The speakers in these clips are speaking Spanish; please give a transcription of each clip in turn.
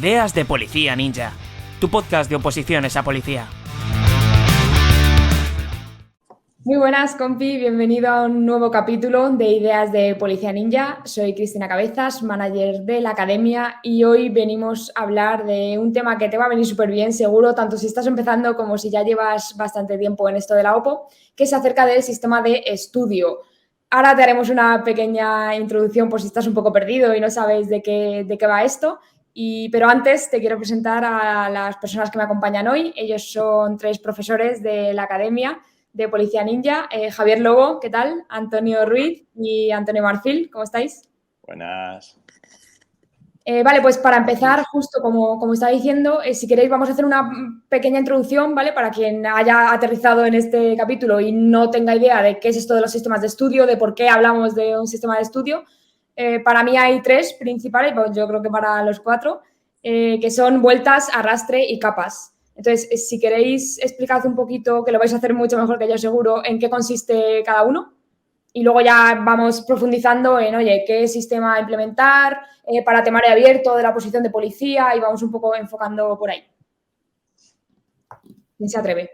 Ideas de Policía Ninja, tu podcast de oposiciones a policía. Muy buenas, compi, bienvenido a un nuevo capítulo de Ideas de Policía Ninja. Soy Cristina Cabezas, manager de la academia, y hoy venimos a hablar de un tema que te va a venir súper bien, seguro, tanto si estás empezando como si ya llevas bastante tiempo en esto de la OPO, que es acerca del sistema de estudio. Ahora te haremos una pequeña introducción por si estás un poco perdido y no sabes de qué va esto. Pero antes te quiero presentar a las personas que me acompañan hoy. Ellos son 3 profesores de la academia de Policía Ninja. Javier Lobo, ¿qué tal? Antonio Ruiz y Antonio Marfil, ¿cómo estáis? Buenas. Vale, pues para empezar, justo como estaba diciendo, si queréis vamos a hacer una pequeña introducción, ¿vale? Para quien haya aterrizado en este capítulo y no tenga idea de qué es esto de los sistemas de estudio, de por qué hablamos de un sistema de estudio. Para mí hay 3 principales, pues yo creo que para los 4, que son vueltas, arrastre y capas. Entonces, si queréis explicad un poquito, que lo vais a hacer mucho mejor que yo seguro, en qué consiste cada uno. Y luego ya vamos profundizando en, oye, qué sistema implementar para temario abierto de la posición de policía, y vamos un poco enfocando por ahí. ¿Quién se atreve?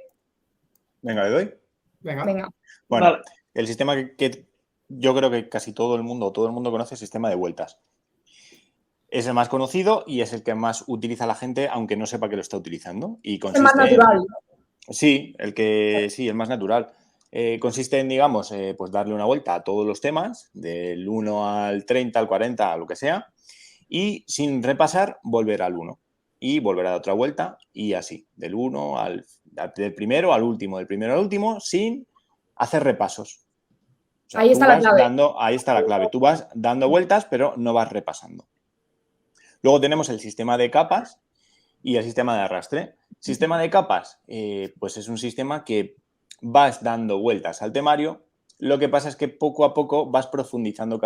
Venga, le doy. Venga. Bueno, Vale. el sistema que yo creo que casi todo el mundo conoce, es el sistema de vueltas. Es el más conocido y es el que más utiliza la gente, aunque no sepa que lo está utilizando. Y Es el más natural. Sí, el más natural. Consiste en, digamos, pues darle una vuelta a todos los temas, del 1 al 30, al 40, a lo que sea, y sin repasar, volver al 1. Y volver a dar otra vuelta, y así, del primero al último, sin hacer repasos. O sea, Ahí está la clave. Ahí está la clave. Tú vas dando vueltas, pero no vas repasando. Luego tenemos el sistema de capas y el sistema de arrastre. Sistema de capas, pues es un sistema que vas dando vueltas al temario. Lo que pasa es que poco a poco vas profundizando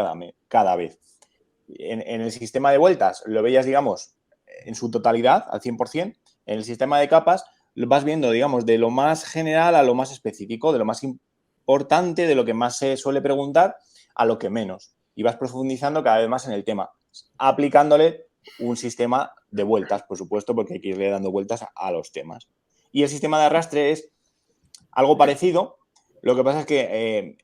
cada vez. En el sistema de vueltas lo veías, digamos, en su totalidad, al 100%. En el sistema de capas lo vas viendo, digamos, de lo más general a lo más específico, de lo más importante, de lo que más se suele preguntar, a lo que menos. Y vas profundizando cada vez más en el tema, aplicándole un sistema de vueltas, por supuesto, porque hay que irle dando vueltas a los temas. Y el sistema de arrastre es algo parecido. Lo que pasa es que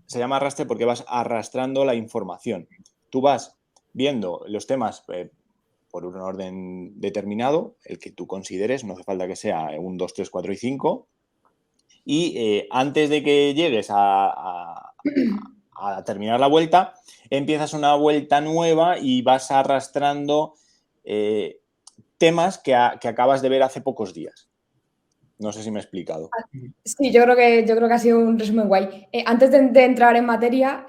se llama arrastre porque vas arrastrando la información. Tú vas viendo los temas por un orden determinado, el que tú consideres, no hace falta que sea 1, 2, 3, 4 y 5. Y antes de que llegues a terminar la vuelta, empiezas una vuelta nueva y vas arrastrando temas que acabas de ver hace pocos días. No sé si me he explicado. Sí, yo creo que ha sido un resumen guay. Antes de entrar en materia,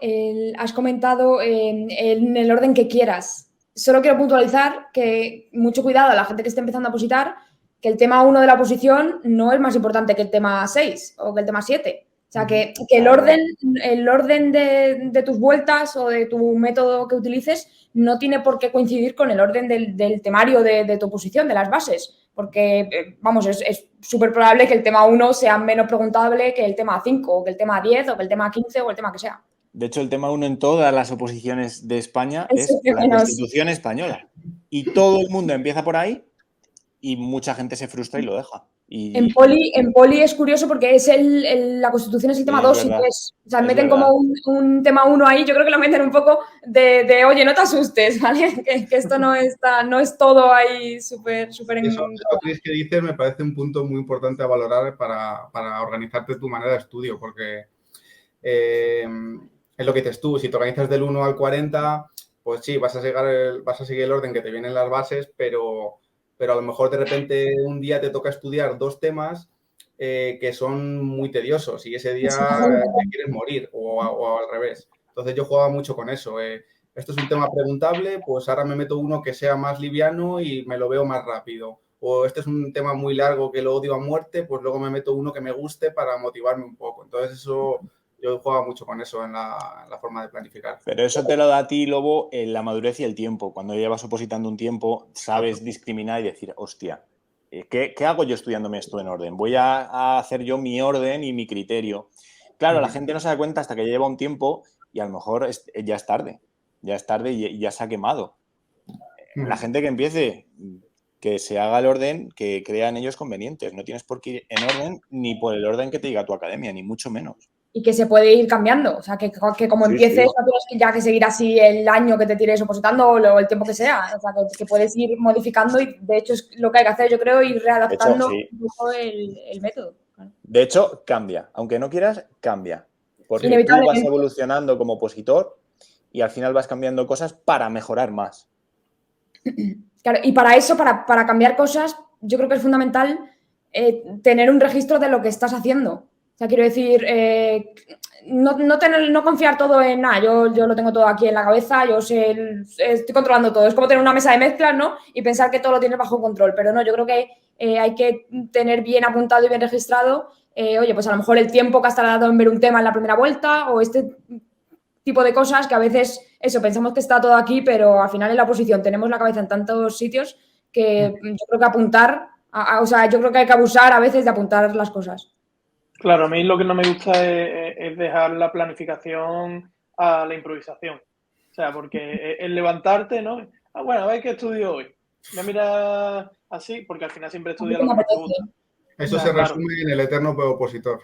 has comentado en el orden que quieras. Solo quiero puntualizar que mucho cuidado a la gente que esté empezando a opositar, que el tema 1 de la oposición no es más importante que el tema 6 o que el tema 7. O sea, que el orden de tus vueltas o de tu método que utilices no tiene por qué coincidir con el orden del temario de tu oposición, de las bases. Porque, vamos, es súper probable que el tema 1 sea menos preguntable que el tema 5, o que el tema 10, o que el tema 15, o el tema que sea. De hecho, el tema 1 en todas las oposiciones de España es la Constitución española. Y todo el mundo empieza por ahí y mucha gente se frustra y lo deja. En Poli es curioso porque es la Constitución es el tema 2 y 3. O sea, meten como un tema 1 ahí. Yo creo que lo meten un poco de oye, no te asustes, ¿vale? Que esto no es todo ahí súper en... Eso Cris, que dices me parece un punto muy importante a valorar para organizarte tu manera de estudio, porque es lo que dices tú, si te organizas del 1 al 40, pues sí, vas a seguir el orden que te vienen las bases, pero a lo mejor de repente un día te toca estudiar 2 temas que son muy tediosos y ese día te quieres morir o al revés. Entonces yo jugaba mucho con eso. Esto es un tema preguntable, pues ahora me meto uno que sea más liviano y me lo veo más rápido. O este es un tema muy largo que lo odio a muerte, pues luego me meto uno que me guste para motivarme un poco. Entonces eso... Yo jugaba mucho con eso en la forma de planificar. Pero eso te lo da a ti, Lobo, la madurez y el tiempo. Cuando llevas opositando un tiempo, sabes discriminar y decir, hostia, ¿qué hago yo estudiándome esto en orden? Voy a hacer yo mi orden y mi criterio. Claro, la gente no se da cuenta hasta que lleva un tiempo y a lo mejor ya es tarde y ya se ha quemado. la gente que empiece, que se haga el orden que crean ellos convenientes. No tienes por qué ir en orden ni por el orden que te diga tu academia, ni mucho menos. Y que se puede ir cambiando. O sea, que como Sí, empieces, sí. no tienes ya que seguir así el año que te tires opositando o el tiempo que sea. O sea, que puedes ir modificando y, de hecho, es lo que hay que hacer, yo creo, ir readaptando De hecho, sí. un poco el método. Claro. De hecho, cambia. Aunque no quieras, cambia. Porque tú vas Inevitablemente. evolucionando como opositor y al final vas cambiando cosas para mejorar más. Claro, y para eso, para cambiar cosas, yo creo que es fundamental tener un registro de lo que estás haciendo. O sea, quiero decir, no confiar todo en nada, yo lo tengo todo aquí en la cabeza, yo sé, estoy controlando todo. Es como tener una mesa de mezclas, ¿no? Y pensar que todo lo tienes bajo control. Pero no, yo creo que hay que tener bien apuntado y bien registrado, oye, pues a lo mejor el tiempo que has tardado en ver un tema en la primera vuelta o este tipo de cosas que a veces, eso, pensamos que está todo aquí, pero al final en la oposición tenemos la cabeza en tantos sitios que yo creo que apuntar, o sea, yo creo que hay que abusar a veces de apuntar las cosas. Claro, a mí lo que no me gusta es dejar la planificación a la improvisación. O sea, porque el levantarte, ¿no? Ah, bueno, a ver qué estudio hoy. Me mira así, porque al final siempre estudia lo que más te gusta. Eso se resume en el eterno opositor.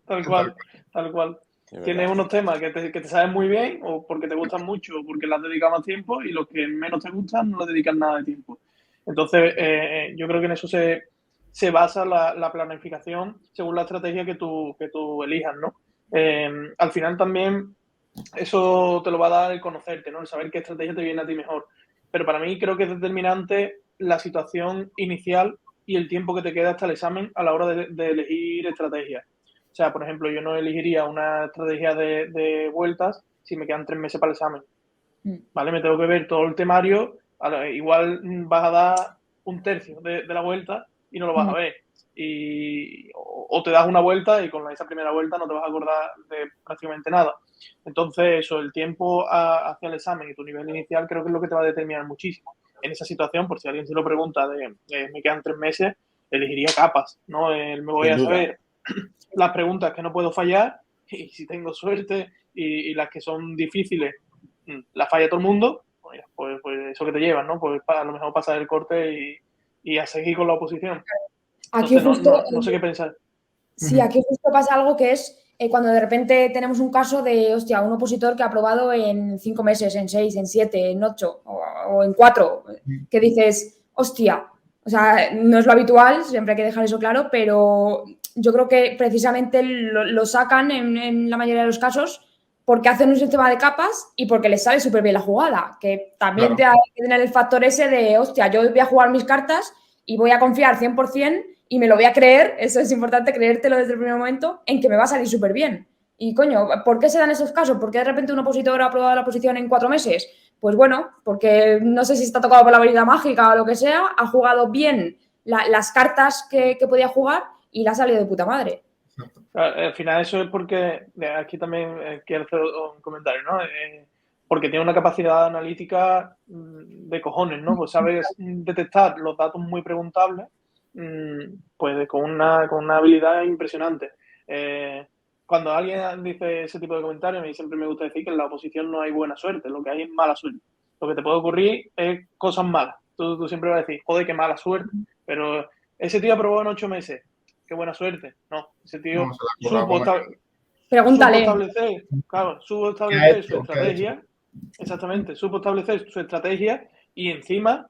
Tal cual, tal cual. Tienes unos temas que te saben muy bien o porque te gustan mucho o porque le has dedicado más tiempo y los que menos te gustan no le dedicas nada de tiempo. Entonces, yo creo que en eso se basa la planificación según la estrategia que tú elijas, ¿no? Al final también eso te lo va a dar el conocerte, ¿no? El saber qué estrategia te viene a ti mejor. Pero para mí creo que es determinante la situación inicial y el tiempo que te queda hasta el examen a la hora de elegir estrategias. O sea, por ejemplo, yo no elegiría una estrategia de vueltas si me quedan 3 meses para el examen. ¿Vale? Me tengo que ver todo el temario, igual vas a dar un tercio de la vuelta y no lo vas a ver. O te das una vuelta y con esa primera vuelta no te vas a acordar de prácticamente nada. Entonces, eso, el tiempo hacia el examen y tu nivel inicial creo que es lo que te va a determinar muchísimo. En esa situación, por si alguien se lo pregunta me quedan 3 meses, elegiría capas, ¿no? Me voy a saber las preguntas que no puedo fallar y si tengo suerte y las que son difíciles las falla todo el mundo, pues eso que te llevas, ¿no? Pues a lo mejor pasar el corte y a seguir con la oposición. Aquí Entonces, justo, no sé qué pensar. Sí, aquí justo pasa algo que es cuando de repente tenemos un caso de, hostia, un opositor que ha aprobado en 5 meses, en 6, en 7, en 8 o en 4, que dices, hostia, o sea, no es lo habitual, siempre hay que dejar eso claro, pero yo creo que precisamente lo sacan en la mayoría de los casos porque hacen un sistema de capas y porque les sale súper bien la jugada, que también te hay que tener el factor ese de, hostia, yo voy a jugar mis cartas y voy a confiar 100% y me lo voy a creer, eso es importante, creértelo desde el primer momento, en que me va a salir súper bien. Y coño, ¿por qué se dan esos casos? ¿Por qué de repente un opositor ha aprobado la oposición en 4 meses? Pues bueno, porque no sé si está tocado por la varita mágica o lo que sea, ha jugado bien las cartas que podía jugar y le ha salido de puta madre. Al final eso es porque, aquí también quiero hacer un comentario, ¿no? Porque tiene una capacidad analítica de cojones, ¿no? Pues sabes detectar los datos muy preguntables, pues con una habilidad impresionante. Cuando alguien dice ese tipo de comentarios, a mí siempre me gusta decir que en la oposición no hay buena suerte, lo que hay es mala suerte. Lo que te puede ocurrir es cosas malas. Tú siempre vas a decir, joder, qué mala suerte. Pero ese tío aprobó en 8 meses. Qué buena suerte. No, ese tío supo establecer su estrategia. Exactamente, supo establecer su estrategia y encima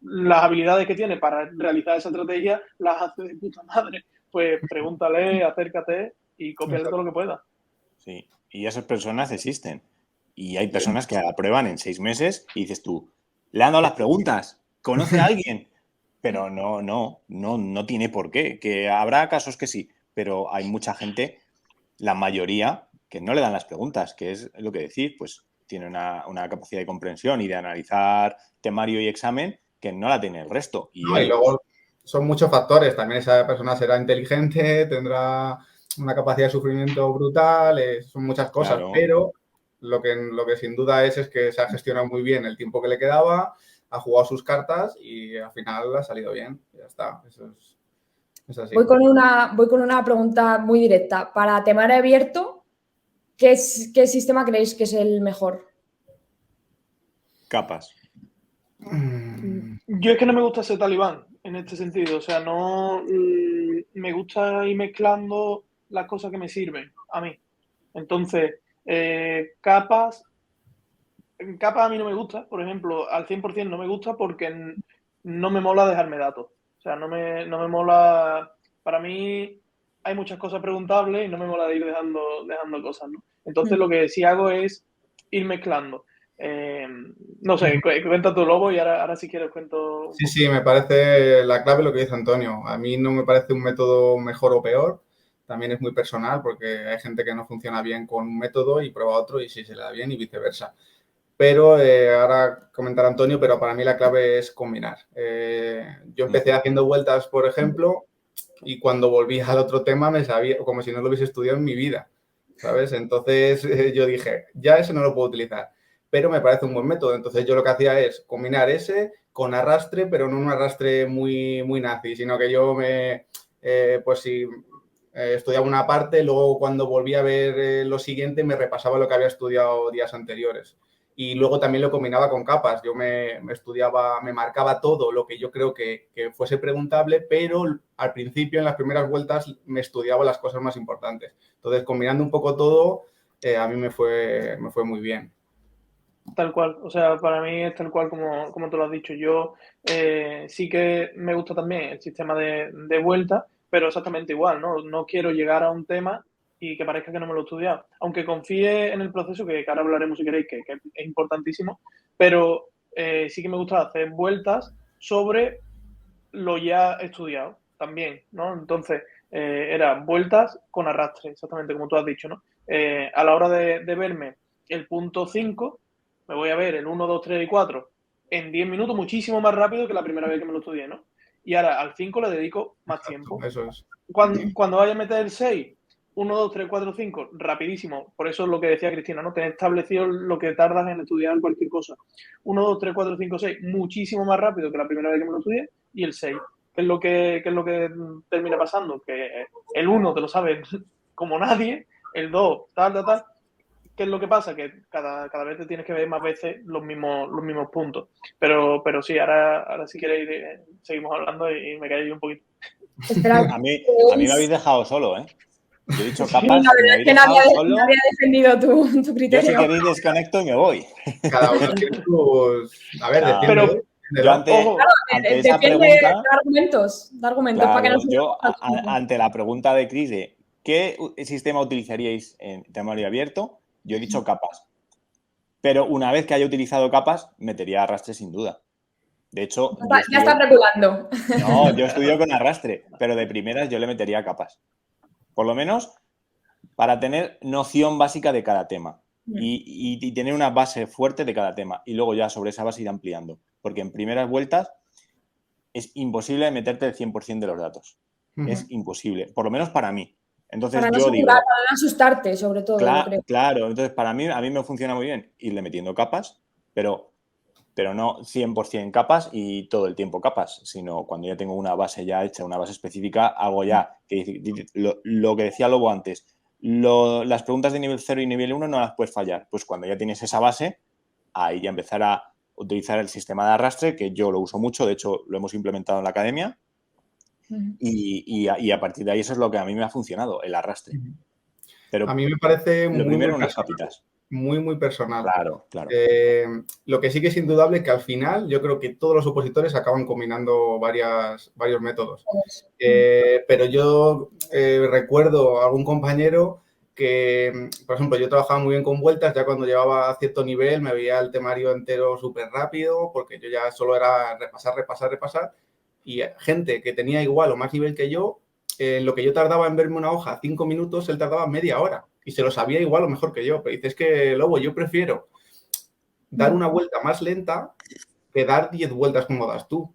las habilidades que tiene para realizar esa estrategia las hace de puta madre. Pues pregúntale, acércate y cópiale todo lo que pueda. Sí, y esas personas existen. Y hay personas que aprueban en 6 meses y dices tú, le han dado las preguntas, ¿conoce a alguien? Pero no tiene por qué. Que habrá casos que sí, pero hay mucha gente, la mayoría, que no le dan las preguntas, que es lo que decís, pues tiene una capacidad de comprensión y de analizar temario y examen que no la tiene el resto. Y luego son muchos factores. También esa persona será inteligente, tendrá una capacidad de sufrimiento brutal, son muchas cosas, claro. Pero lo que sin duda es que se ha gestionado muy bien el tiempo que le quedaba, ha jugado sus cartas y al final ha salido bien. Ya está, eso es así. Voy con una pregunta muy directa. Para temario abierto, ¿qué sistema creéis que es el mejor? capas. Yo es que no me gusta ser talibán en este sentido. O sea, no me gusta ir mezclando las cosas que me sirven a mí. Entonces, capas a mí no me gusta, por ejemplo, al 100% no me gusta porque no me mola dejarme datos. O sea, no me mola. Para mí hay muchas cosas preguntables y no me mola de ir dejando cosas, ¿no? Entonces, lo que sí hago es ir mezclando. No sé, cuenta tu Lobo y ahora si quieres cuento. Sí, me parece la clave lo que dice Antonio. A mí no me parece un método mejor o peor. También es muy personal porque hay gente que no funciona bien con un método y prueba otro y sí se le da bien y viceversa. Pero ahora comentará Antonio, pero para mí la clave es combinar. Yo empecé haciendo vueltas, por ejemplo, y cuando volví al otro tema me sabía como si no lo hubiese estudiado en mi vida, ¿sabes? Entonces yo dije, ya ese no lo puedo utilizar, pero me parece un buen método. Entonces yo lo que hacía es combinar ese con arrastre, pero no un arrastre muy nazi, sino que yo pues si estudiaba una parte, luego cuando volví a ver lo siguiente me repasaba lo que había estudiado días anteriores. Y luego también lo combinaba con capas. Yo me estudiaba, me marcaba todo lo que yo creo que fuese preguntable, pero al principio, en las primeras vueltas, me estudiaba las cosas más importantes. Entonces, combinando un poco todo, a mí me fue muy bien. Tal cual, o sea, para mí es tal cual como tú lo has dicho. Yo sí que me gusta también el sistema de vuelta, pero exactamente igual, ¿no? No quiero llegar a un tema y que parezca que no me lo he estudiado. Aunque confíe en el proceso, que ahora hablaremos si queréis, que es importantísimo, pero sí que me gusta hacer vueltas sobre lo ya estudiado también, ¿no? Entonces, eran vueltas con arrastre, exactamente como tú has dicho, ¿no? A la hora de verme el punto 5, me voy a ver el 1, 2, 3 y 4 en 10 minutos, muchísimo más rápido que la primera vez que me lo estudié, ¿no? Y ahora al 5 le dedico más tiempo. Eso es. Cuando vaya a meter el 6, 1, 2, 3, 4, 5, rapidísimo. Por eso es lo que decía Cristina, ¿no? Tener establecido lo que tardas en estudiar cualquier cosa. 1, 2, 3, 4, 5, 6, muchísimo más rápido que la primera vez que me lo estudié. Y el 6, ¿qué es lo que termina pasando? Que el 1 te lo sabes como nadie, el 2, tal. ¿Qué es lo que pasa? Que cada vez te tienes que ver más veces los mismos puntos. Pero sí, ahora si queréis seguimos hablando y me callo un poquito. Espera, A mí me habéis dejado solo, ¿eh? Yo he dicho capas, la verdad me es habéis que dejado solo. nadie ha defendido tu Yo criterio. si queréis desconecto y me voy. Cada uno tiene sus... A ver, No, defiende. yo ante esa Defiende pregunta, da argumentos para que no claro, se yo ante la pregunta de Cris de ¿qué sistema utilizaríais en temario abierto? Yo he dicho capas. Pero una vez que haya utilizado capas, metería arrastre sin duda. De hecho, Ya está reculando. No, yo estudio con arrastre, pero de primeras yo le metería capas. Por lo menos para tener noción básica de cada tema y tener una base fuerte de cada tema. Y luego ya sobre esa base ir ampliando. Porque en primeras vueltas es imposible meterte el 100% de los datos. Es imposible, por lo menos para mí. Entonces para no yo digo... Para no asustarte, sobre todo, yo creo. Claro, entonces para mí, a mí me funciona muy bien irle metiendo capas, pero no 100% capas y todo el tiempo capas, sino cuando ya tengo una base ya hecha, una base específica, hago ya, lo que decía Lobo antes, las preguntas de nivel 0 y nivel 1 no las puedes fallar. Pues cuando ya tienes esa base, ahí ya empezar a utilizar el sistema de arrastre, que yo lo uso mucho, de hecho lo hemos implementado en la academia, y a partir de ahí eso es lo que a mí me ha funcionado, el arrastre. Pero a mí me parece lo primero unas capitas. Muy personal. Claro. Lo que sí que es indudable es que al final yo creo que todos los opositores acaban combinando varios métodos. Pero yo recuerdo a algún compañero que, por ejemplo, yo trabajaba muy bien con vueltas, ya cuando llevaba a cierto nivel me veía el temario entero súper rápido, porque yo ya solo era repasar, y gente que tenía igual o más nivel que yo, lo que yo tardaba en verme una hoja 5 minutos, él tardaba media hora. Y se lo sabía igual o mejor que yo. Pero dices que, Lobo, yo prefiero dar una vuelta más lenta que dar 10 vueltas como das tú.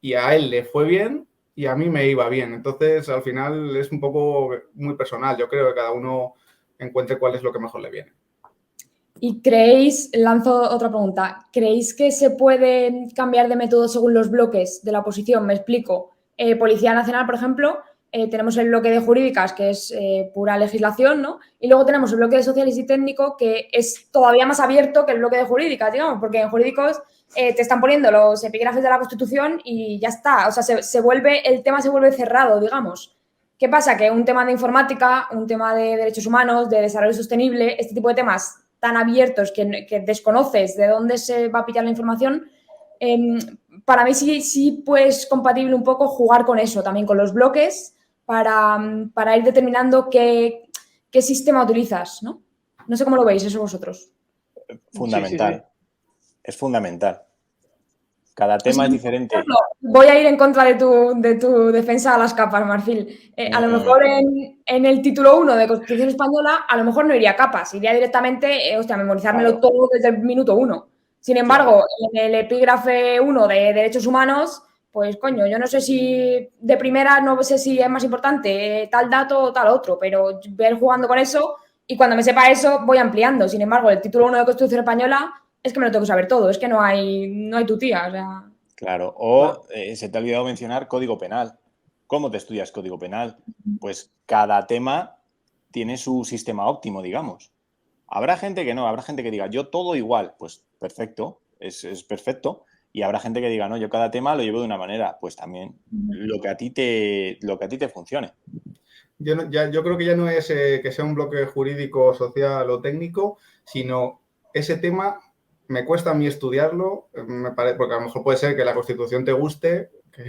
Y a él le fue bien y a mí me iba bien. Entonces, al final es un poco muy personal. Yo creo que cada uno encuentre cuál es lo que mejor le viene. Y lanzo otra pregunta, ¿creéis que se puede cambiar de método según los bloques de la oposición? Me explico. Policía Nacional, por ejemplo, tenemos el bloque de jurídicas, que es pura legislación, ¿no? Y luego tenemos el bloque de sociales y técnico, que es todavía más abierto que el bloque de jurídicas, digamos, porque en jurídicos te están poniendo los epígrafes de la Constitución y ya está. O sea, el tema se vuelve cerrado, digamos. ¿Qué pasa? Que un tema de informática, un tema de derechos humanos, de desarrollo sostenible, este tipo de temas tan abiertos que desconoces de dónde se va a pillar la información, para mí sí pues compatible un poco jugar con eso, también con los bloques, para ir determinando qué sistema utilizas, ¿no? No sé cómo lo veis eso vosotros. Fundamental. Sí. Es fundamental. Cada tema es diferente. Voy a ir en contra de tu defensa a las capas, Marfil. A lo mejor en el título 1 de Constitución Española, a lo mejor no iría a capas, iría directamente, memorizármelo todo desde el minuto 1. Sin embargo, en el epígrafe 1 de Derechos Humanos, pues coño, yo no sé si de primera, no sé si es más importante tal dato o tal otro, pero voy a ir jugando con eso y cuando me sepa eso voy ampliando. Sin embargo, el título 1 de Constitución Española es que me lo tengo que saber todo, es que no hay tu tía, o sea... Claro, o se te ha olvidado mencionar Código Penal. ¿Cómo te estudias Código Penal? Pues cada tema tiene su sistema óptimo, digamos. Habrá gente que no, habrá gente que diga, yo todo igual, pues perfecto, es perfecto. Y habrá gente que diga, no, yo cada tema lo llevo de una manera, pues también lo que a ti te funcione. Yo creo que ya no es que sea un bloque jurídico, social o técnico, sino ese tema me cuesta a mí estudiarlo, porque a lo mejor puede ser que la Constitución te guste, que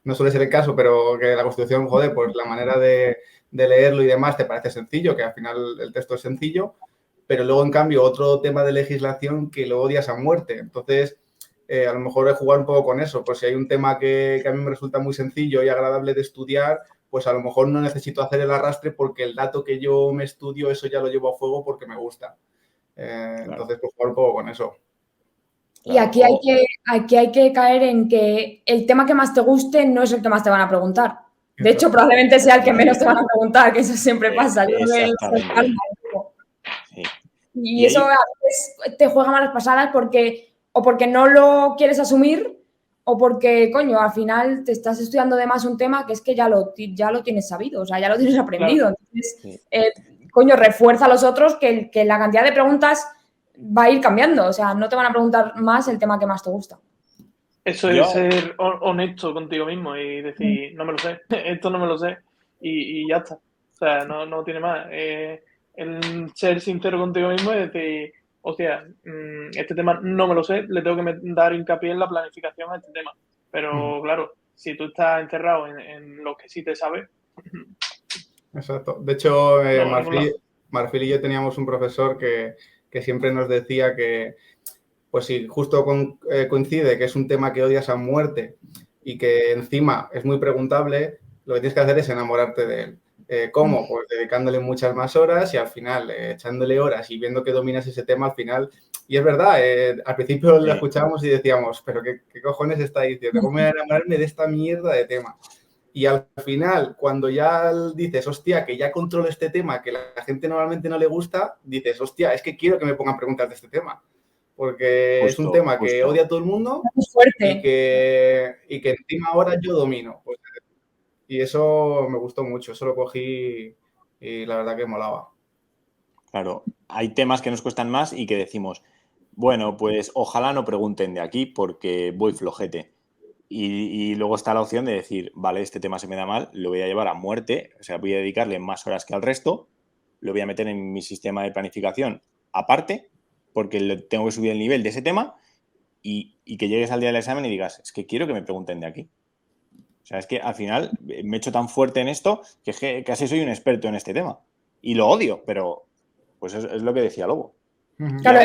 no suele ser el caso, pero que la Constitución, joder, pues la manera de leerlo y demás te parece sencillo, que al final el texto es sencillo, pero luego, en cambio, otro tema de legislación que lo odias a muerte. Entonces, a lo mejor he jugado un poco con eso, pues si hay un tema que a mí me resulta muy sencillo y agradable de estudiar, pues a lo mejor no necesito hacer el arrastre porque el dato que yo me estudio, eso ya lo llevo a fuego porque me gusta. Claro. Entonces, pues jugar un poco con eso. Y aquí hay que caer en que el tema que más te guste no es el que más te van a preguntar. De hecho, probablemente sea el que menos te van a preguntar, que eso siempre pasa. Y eso a veces te juega malas pasadas porque no lo quieres asumir o porque, coño, al final te estás estudiando de más un tema que es que ya lo tienes sabido, o sea, ya lo tienes aprendido. Claro. Entonces, coño, refuerza a los otros que la cantidad de preguntas va a ir cambiando. O sea, no te van a preguntar más el tema que más te gusta. Eso es ser honesto contigo mismo y decir, no me lo sé, esto no me lo sé y ya está. O sea, no tiene más. El ser sincero contigo mismo y decir, hostia, este tema no me lo sé, le tengo que dar hincapié en la planificación a este tema. Pero claro, si tú estás encerrado en lo que sí te sabes. Exacto. De hecho, Marfil y yo teníamos un profesor que siempre nos decía que, pues si justo coincide que es un tema que odias a muerte y que encima es muy preguntable, lo que tienes que hacer es enamorarte de él. ¿Cómo? Pues dedicándole muchas más horas y al final echándole horas y viendo que dominas ese tema al final. Y es verdad, al principio lo escuchábamos y decíamos, pero ¿qué cojones está diciendo? ¿Cómo voy a enamorarme de esta mierda de tema? Y al final, cuando ya dices, hostia, que ya controlo este tema, que la gente normalmente no le gusta, dices, hostia, es que quiero que me pongan preguntas de este tema. Porque es un tema que odia a todo el mundo y que encima ahora yo domino. Pues, y eso me gustó mucho, eso lo cogí y la verdad que molaba. Claro, hay temas que nos cuestan más y que decimos, bueno, pues ojalá no pregunten de aquí porque voy flojete. Y luego está la opción de decir, vale, este tema se me da mal, lo voy a llevar a muerte, o sea, voy a dedicarle más horas que al resto, lo voy a meter en mi sistema de planificación aparte, porque tengo que subir el nivel de ese tema y que llegues al día del examen y digas, es que quiero que me pregunten de aquí. O sea, es que al final me he hecho tan fuerte en esto que casi soy un experto en este tema. Y lo odio, pero pues es lo que decía Lobo. Claro,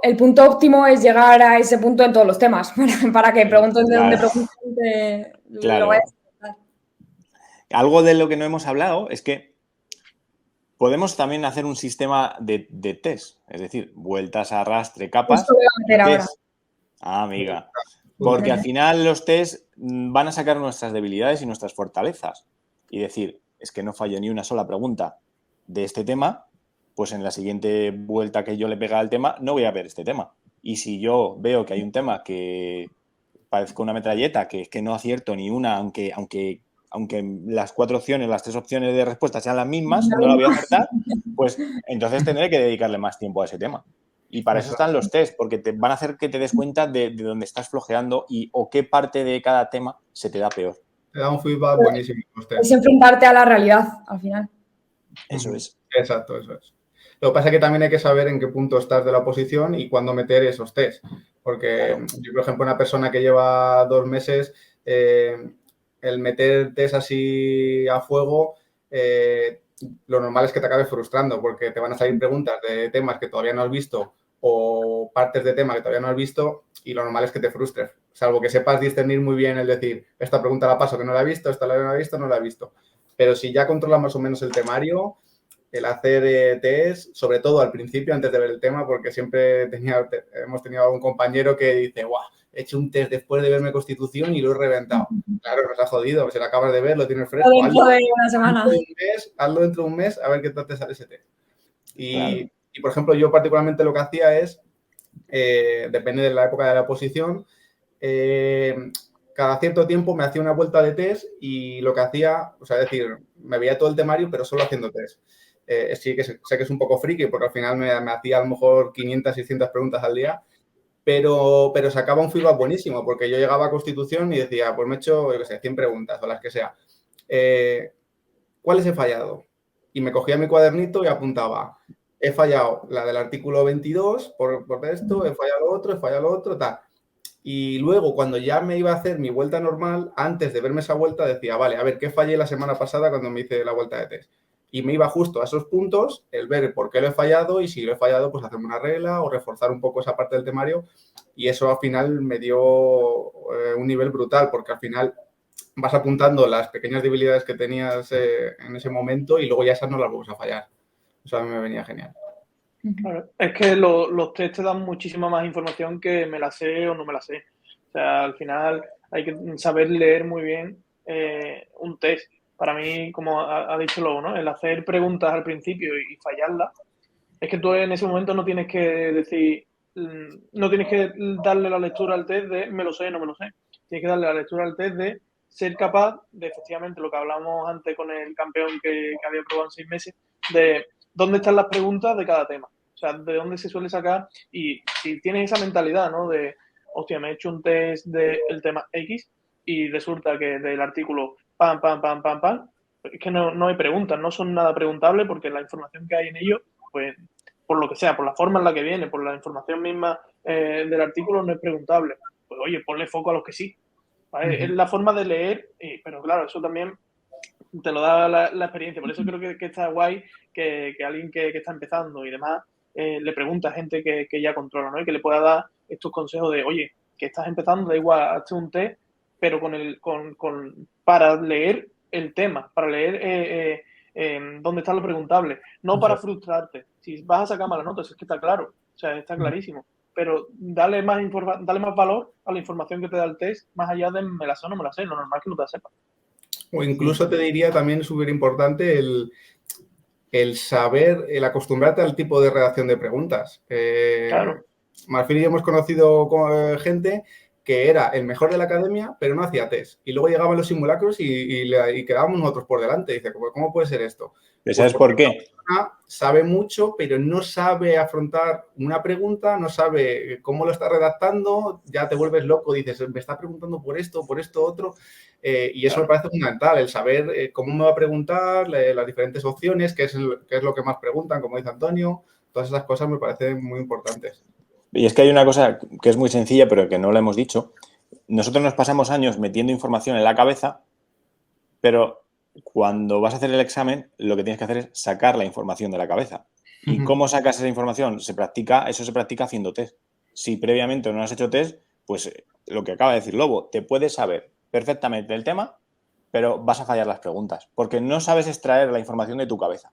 el punto óptimo es llegar a ese punto en todos los temas, para que pregunten de dónde pregunten. Claro. Algo de lo que no hemos hablado es que podemos también hacer un sistema de test, es decir, vueltas, arrastre, capas. Amiga. Porque al final los test van a sacar nuestras debilidades y nuestras fortalezas. Y decir, es que no fallo ni una sola pregunta de este tema, pues en la siguiente vuelta que yo le pega al tema, no voy a ver este tema. Y si yo veo que hay un tema que parezca una metralleta, que es que no acierto ni una, aunque aunque las 4 opciones, las 3 opciones de respuesta sean las mismas, no la voy a acertar, pues entonces tendré que dedicarle más tiempo a ese tema. Y para eso están los test, porque te van a hacer que te des cuenta de dónde estás flojeando o qué parte de cada tema se te da peor. Te da un feedback buenísimo. Es enfrentarte a la realidad, al final. Eso es. Exacto, eso es. Lo que pasa es que también hay que saber en qué punto estás de la oposición y cuándo meter esos test. Porque yo, por ejemplo, una persona que lleva 2 meses, el meter test así a fuego, lo normal es que te acabes frustrando porque te van a salir preguntas de temas que todavía no has visto o partes de tema que todavía no has visto y lo normal es que te frustres. Salvo que sepas discernir muy bien el decir, esta pregunta la paso que no la he visto, esta la he visto, no la he visto. Pero si ya controlas más o menos el temario, el hacer test, sobre todo al principio, antes de ver el tema, porque siempre hemos tenido algún compañero que dice, guau, he hecho un test después de verme Constitución y lo he reventado. Claro, nos ha jodido, si lo acabas de ver, lo tienes fresco. Dentro de una semana. Hazlo dentro de un mes, a ver qué tal te sale ese test. Y, por ejemplo, yo particularmente lo que hacía es, depende de la época de la oposición, cada cierto tiempo me hacía una vuelta de test y lo que hacía, o sea, es decir, me veía todo el temario, pero solo haciendo test. Sí que sé que es un poco friki, porque al final me hacía a lo mejor 500, 600 preguntas al día, pero sacaba un feedback buenísimo, porque yo llegaba a Constitución y decía, pues me he hecho, yo qué sé, 100 preguntas o las que sea. ¿Cuáles he fallado? Y me cogía mi cuadernito y apuntaba, he fallado la del artículo 22 por esto, he fallado lo otro, tal. Y luego, cuando ya me iba a hacer mi vuelta normal, antes de verme esa vuelta, decía, vale, a ver, ¿qué fallé la semana pasada cuando me hice la vuelta de test? Y me iba justo a esos puntos, el ver por qué lo he fallado y si lo he fallado, pues hacerme una regla o reforzar un poco esa parte del temario. Y eso al final me dio un nivel brutal, porque al final vas apuntando las pequeñas debilidades que tenías en ese momento y luego ya esas no las vuelves a fallar. Eso a mí me venía genial. Claro, es que los test te dan muchísima más información que me la sé o no me la sé. O sea, al final hay que saber leer muy bien un test. Para mí, como ha dicho Lobo, ¿no? El hacer preguntas al principio y fallarlas, es que tú en ese momento no tienes que decir, no tienes que darle la lectura al test de me lo sé, no me lo sé. Tienes que darle la lectura al test de ser capaz de, efectivamente, lo que hablamos antes con el campeón que había probado en 6 meses, de dónde están las preguntas de cada tema. O sea, de dónde se suele sacar y si tienes esa mentalidad, ¿no? De, hostia, me he hecho un test del tema X y resulta que del artículo pam, es que no hay preguntas, no son nada preguntable porque la información que hay en ello, pues, por lo que sea, por la forma en la que viene, por la información misma del artículo, no es preguntable. Pues oye, ponle foco a los que sí. ¿Vale? Es la forma de leer, pero claro, eso también te lo da la experiencia. Por eso creo que está guay que alguien que está empezando y demás le pregunta a gente que ya controla, ¿no? Y que le pueda dar estos consejos de, oye, que estás empezando, da igual, hazte un test, pero para leer el tema, para leer dónde está lo preguntable, no para frustrarte. Si vas a sacar malas notas, es que está claro, o sea, está clarísimo. Pero dale más valor a la información que te da el test, más allá de me la sé o no me la sé, lo normal es que no te la sepas. O incluso te diría también súper importante el saber, el acostumbrarte al tipo de redacción de preguntas. Claro. Marfil y yo hemos conocido gente que era el mejor de la academia, pero no hacía test. Y luego llegaban los simulacros y quedábamos nosotros por delante. Y dice, ¿cómo puede ser esto? ¿Sabes por qué? Sabe mucho, pero no sabe afrontar una pregunta, no sabe cómo lo está redactando, ya te vuelves loco, dices, me está preguntando por esto, otro. Y eso me parece fundamental, el saber cómo me va a preguntar, las diferentes opciones, qué es lo que más preguntan, como dice Antonio. Todas esas cosas me parecen muy importantes. Y es que hay una cosa que es muy sencilla, pero que no lo hemos dicho. Nosotros nos pasamos años metiendo información en la cabeza, pero cuando vas a hacer el examen, lo que tienes que hacer es sacar la información de la cabeza. ¿Y cómo sacas esa información? Eso se practica haciendo test. Si previamente no has hecho test, pues lo que acaba de decir Lobo, te puedes saber perfectamente el tema, pero vas a fallar las preguntas, porque no sabes extraer la información de tu cabeza.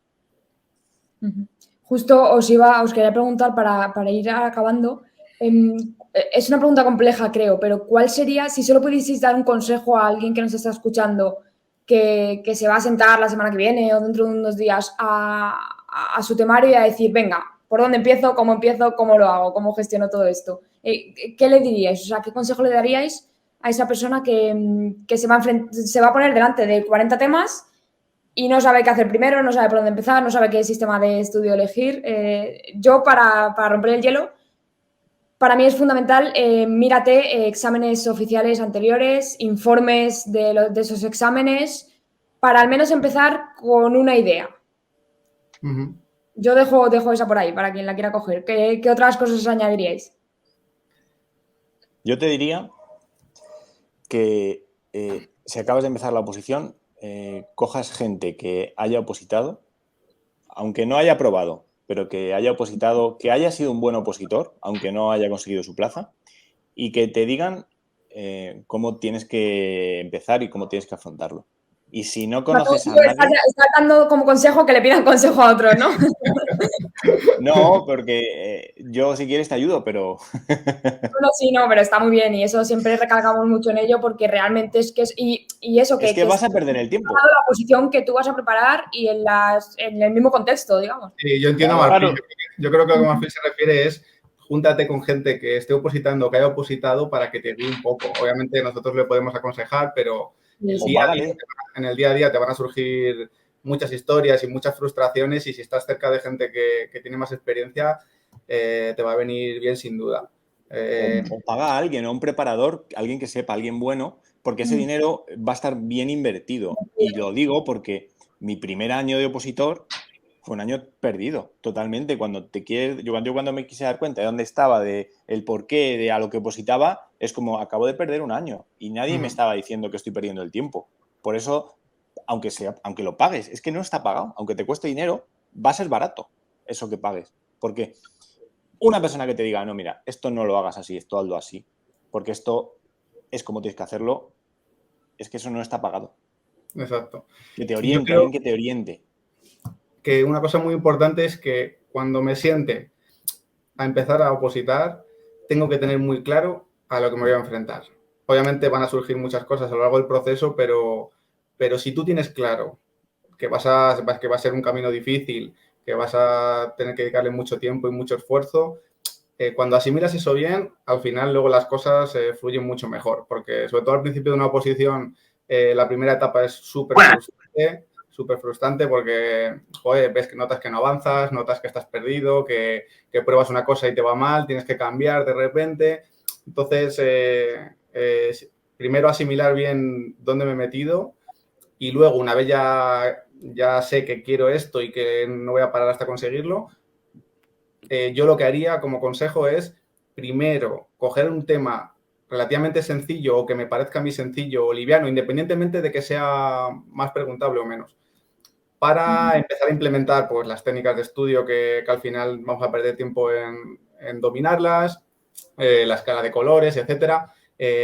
Justo os quería preguntar para ir acabando. Es una pregunta compleja, creo, pero ¿cuál sería, si solo pudieseis dar un consejo a alguien que nos está escuchando que se va a sentar la semana que viene o dentro de unos días a su temario y a decir, venga, ¿por dónde empiezo? ¿Cómo lo hago? ¿Cómo gestiono todo esto? ¿Qué le diríais? O sea, ¿qué consejo le daríais a esa persona que se va a poner delante de 40 temas y no sabe qué hacer primero, no sabe por dónde empezar, no sabe qué sistema de estudio elegir. Yo, para romper el hielo, para mí es fundamental, mírate exámenes oficiales anteriores, informes de esos exámenes, para al menos empezar con una idea. Uh-huh. Yo dejo esa por ahí, para quien la quiera coger. ¿Qué otras cosas añadiríais? Yo te diría que si acabas de empezar la oposición, cojas gente que haya opositado, aunque no haya aprobado, pero que haya opositado, que haya sido un buen opositor, aunque no haya conseguido su plaza, y que te digan cómo tienes que empezar y cómo tienes que afrontarlo. Y si no conoces a nadie... Estás dando como consejo que le pidan consejo a otros, ¿no? No, porque yo si quieres te ayudo, pero... No, pero está muy bien y eso siempre recalcamos mucho en ello porque realmente es que es... Y eso que... Es que vas a perder el tiempo. La posición que tú vas a preparar y en el mismo contexto, digamos. Sí, yo entiendo a Marfil. Yo creo que lo que Marfil se refiere es júntate con gente que esté opositando, que haya opositado para que te guíe un poco. Obviamente nosotros le podemos aconsejar, pero en el día a día te van a surgir muchas historias y muchas frustraciones y si estás cerca de gente que tiene más experiencia, te va a venir bien sin duda. O paga a alguien, a un preparador, alguien que sepa, alguien bueno, porque ese dinero va a estar bien invertido. Y lo digo porque mi primer año de opositor fue un año perdido, totalmente. Yo cuando me quise dar cuenta de dónde estaba, de el porqué, de a lo que opositaba, es como acabo de perder un año y nadie me estaba diciendo que estoy perdiendo el tiempo. Por eso, aunque lo pagues, es que no está pagado. Aunque te cueste dinero, va a ser barato eso que pagues. Porque una persona que te diga, no, mira, esto no lo hagas así, esto hazlo así, porque esto es como tienes que hacerlo, es que eso no está pagado. Exacto. Que te oriente, alguien que te oriente. Que una cosa muy importante es que cuando me siente a empezar a opositar, tengo que tener muy claro a lo que me voy a enfrentar. Obviamente van a surgir muchas cosas a lo largo del proceso, pero si tú tienes claro que va a ser un camino difícil, que vas a tener que dedicarle mucho tiempo y mucho esfuerzo, cuando asimilas eso bien, al final luego las cosas fluyen mucho mejor, porque sobre todo al principio de una oposición, la primera etapa es súper frustrante porque, joder, ves que notas que no avanzas, notas que estás perdido, que pruebas una cosa y te va mal, tienes que cambiar de repente. Entonces, primero asimilar bien dónde me he metido y luego, una vez ya sé que quiero esto y que no voy a parar hasta conseguirlo, yo lo que haría como consejo es, primero, coger un tema relativamente sencillo o que me parezca a mí sencillo o liviano, independientemente de que sea más preguntable o menos, para empezar a implementar pues, las técnicas de estudio que al final vamos a perder tiempo en dominarlas, la escala de colores, etcétera,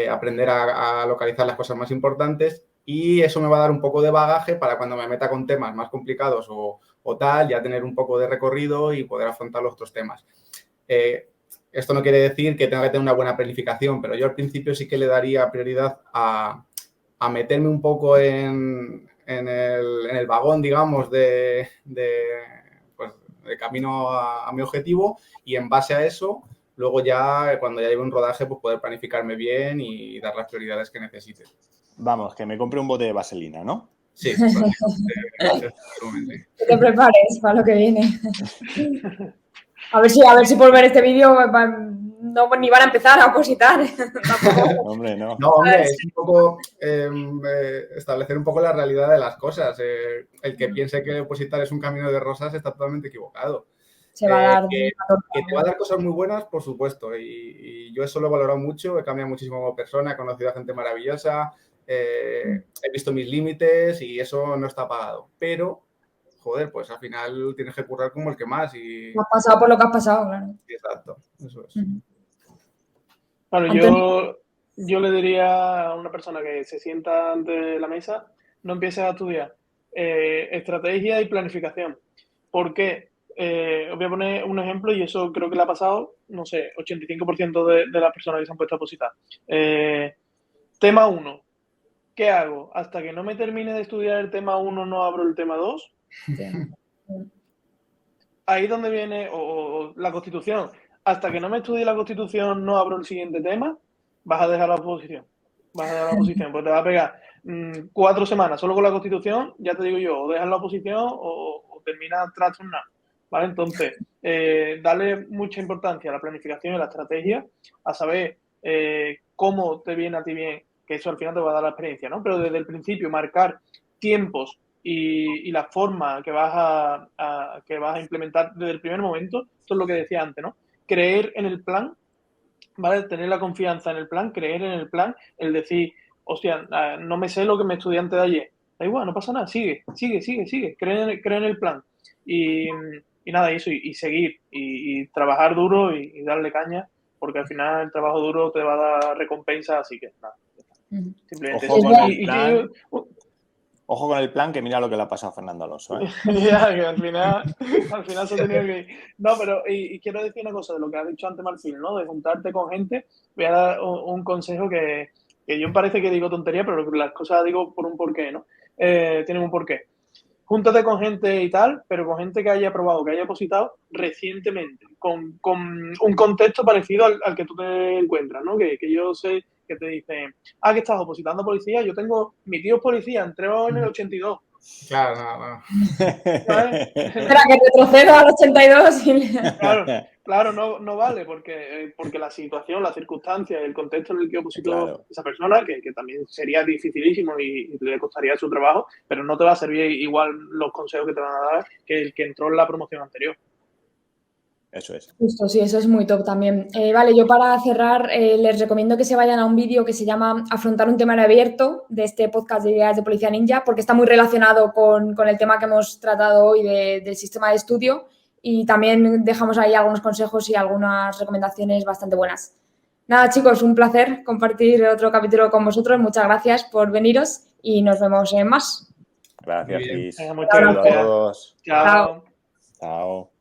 aprender a localizar las cosas más importantes y eso me va a dar un poco de bagaje para cuando me meta con temas más complicados o tal, ya tener un poco de recorrido y poder afrontar los otros temas. Esto no quiere decir que tenga que tener una buena planificación, pero yo al principio sí que le daría prioridad a meterme un poco en el vagón, digamos, de camino a mi objetivo y en base a eso, luego ya, cuando ya lleve un rodaje, pues poder planificarme bien y dar las prioridades que necesite. Vamos, que me compre un bote de vaselina, ¿no? Sí. Que te prepares para lo que viene. A ver si por ver este vídeo ni van a empezar a opositar. Hombre, no. No, hombre, es un poco establecer un poco la realidad de las cosas. El que piense que opositar es un camino de rosas está totalmente equivocado. Se va a dar que te va a dar cosas muy buenas, por supuesto, y yo eso lo he valorado mucho, he cambiado muchísimo como persona, he conocido a gente maravillosa, he visto mis límites y eso no está pagado, pero joder, pues al final tienes que currar como el que más y... Has pasado por lo que has pasado, claro. Exacto, eso es. Claro, yo le diría a una persona que se sienta ante la mesa, no empieces a estudiar estrategia y planificación. ¿Por qué? Os voy a poner un ejemplo y eso creo que le ha pasado, no sé, 85% de las personas que se han puesto a opositar. Tema 1. ¿Qué hago? Hasta que no me termine de estudiar el tema 1 no abro el tema 2. Ahí donde viene o la Constitución. Hasta que no me estudie la Constitución no abro el siguiente tema, vas a dejar la oposición. vas a dejar la oposición, pues te va a pegar 4 semanas solo con la Constitución, ya te digo yo, o dejas la oposición o terminas trastornado, ¿vale? Entonces, darle mucha importancia a la planificación y a la estrategia, a saber cómo te viene a ti bien, que eso al final te va a dar la experiencia, ¿no? Pero desde el principio marcar tiempos y la forma que vas a implementar desde el primer momento, esto es lo que decía antes, ¿no? Creer en el plan, ¿vale? Tener la confianza en el plan, creer en el plan, el decir, hostia, no me sé lo que me estudié antes de ayer. Da igual, no pasa nada, sigue, cree en el plan. Y nada, eso, y seguir, y trabajar duro y darle caña, porque al final el trabajo duro te va a dar recompensa, así que nada. Simplemente Ojo eso. con el plan. Ojo con el plan, que mira lo que le ha pasado a Fernando Alonso, ¿eh? Ya, que al final se ha tenido que ir. No, pero y quiero decir una cosa de lo que has dicho antes, Marfil, ¿no? De juntarte con gente. Voy a dar un consejo que yo parece que digo tontería, pero las cosas digo por un porqué, ¿no? Tienen un porqué. Júntate con gente y tal, pero con gente que haya probado, que haya opositado recientemente, con un contexto parecido al que tú te encuentras, ¿no? Que yo sé que te dicen, que estás opositando a policía, mi tío es policía, entró en el 82. Claro, no. ¿Sabes? Espera, que retrocedo al 82 y... Claro, no vale, porque la situación, las circunstancias, el contexto en el que opositó esa persona, que también sería dificilísimo y le costaría su trabajo, pero no te va a servir igual los consejos que te van a dar que el que entró en la promoción anterior. Eso es. Justo, sí, eso es muy top también. Vale, yo para cerrar les recomiendo que se vayan a un vídeo que se llama Afrontar un tema en abierto, de este podcast de Ideas de Policía Ninja, porque está muy relacionado con el tema que hemos tratado hoy del sistema de estudio, y también dejamos ahí algunos consejos y algunas recomendaciones bastante buenas. Nada, chicos, un placer compartir otro capítulo con vosotros. Muchas gracias por veniros y nos vemos en más. Gracias, Cris. Muchas gracias a todos. Chao. Chao.